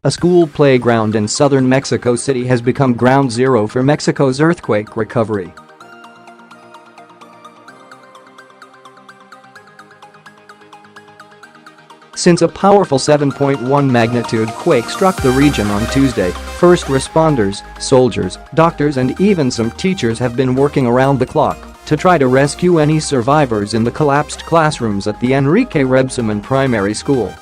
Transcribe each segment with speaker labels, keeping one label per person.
Speaker 1: a school playground in southern Mexico City has become ground zero for Mexico's earthquake recovery. Since a powerful 7.1 magnitude quake struck the region on Tuesday, first responders, soldiers, doctors and even some teachers have been working around the clock to try to rescue any survivors in the collapsed classrooms at the Enrique Rébsamen primary school.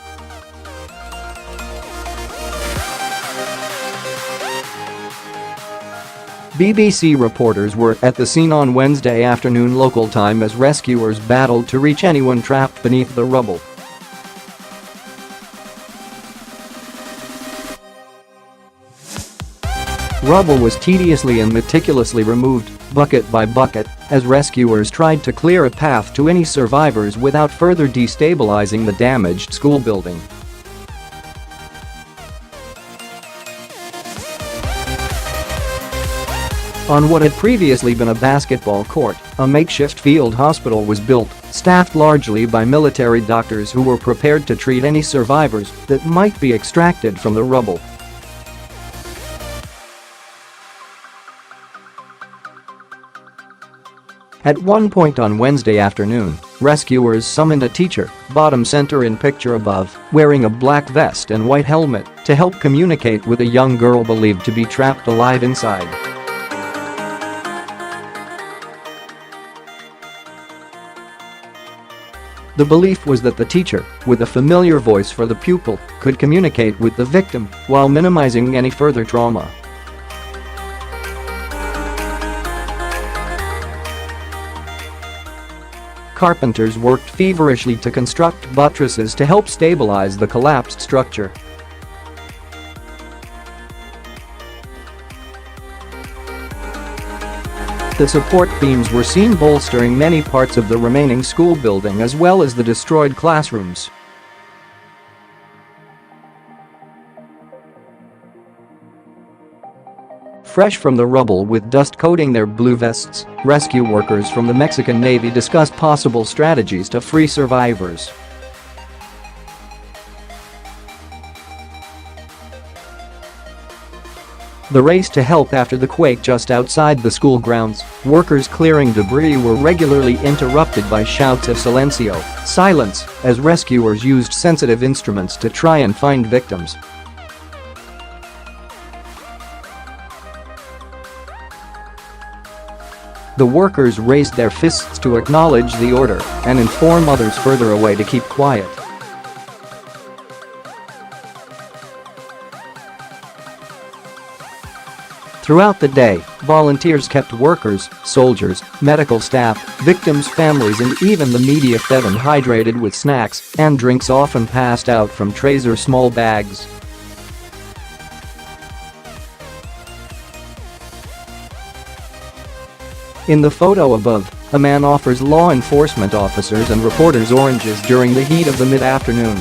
Speaker 1: BBC reporters were at the scene on Wednesday afternoon local time as rescuers battled to reach anyone trapped beneath the rubble. Rubble was tediously and meticulously removed, bucket by bucket, as rescuers tried to clear a path to any survivors without further destabilising the damaged school building. On what had previously been a basketball court, a makeshift field hospital was built, staffed largely by military doctors who were prepared to treat any survivors that might be extracted from the rubble. At one point on Wednesday afternoon, rescuers summoned a teacher, bottom center in picture above, wearing a black vest and white helmet, to help communicate with a young girl believed to be trapped alive inside. The belief was that the teacher, with a familiar voice for the pupil, could communicate with the victim while minimizing any further trauma. Carpenters worked feverishly to construct buttresses to help stabilize the collapsed structure. The support beams were seen bolstering many parts of the remaining school building as well as the destroyed classrooms. Fresh from the rubble with dust coating their blue vests, rescue workers from the Mexican Navy discussed possible strategies to free survivors. The race to help after the quake just outside the school grounds, workers clearing debris were regularly interrupted by shouts of silencio, silence, as rescuers used sensitive instruments to try and find victims. The workers raised their fists to acknowledge the order and inform others further away to keep quiet. Throughout the day, volunteers kept workers, soldiers, medical staff, victims' families and even the media fed and hydrated with snacks and drinks often passed out from trays or small bags. In the photo above, a man offers law enforcement officers and reporters oranges during the heat of the mid-afternoon.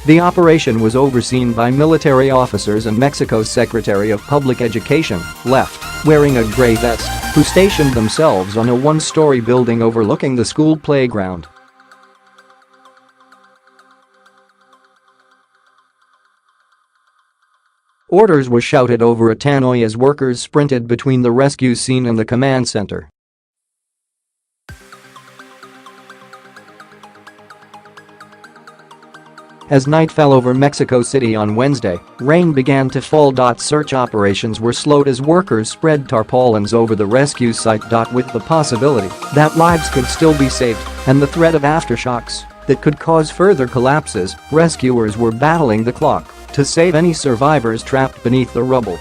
Speaker 1: The operation was overseen by military officers and Mexico's Secretary of Public Education, left, wearing a gray vest, who stationed themselves on a one-story building overlooking the school playground. Orders were shouted over a tannoy as workers sprinted between the rescue scene and the command center. As night fell over Mexico City on Wednesday, rain began to fall. Search operations were slowed as workers spread tarpaulins over the rescue site. With the possibility that lives could still be saved and the threat of aftershocks that could cause further collapses, rescuers were battling the clock to save any survivors trapped beneath the rubble.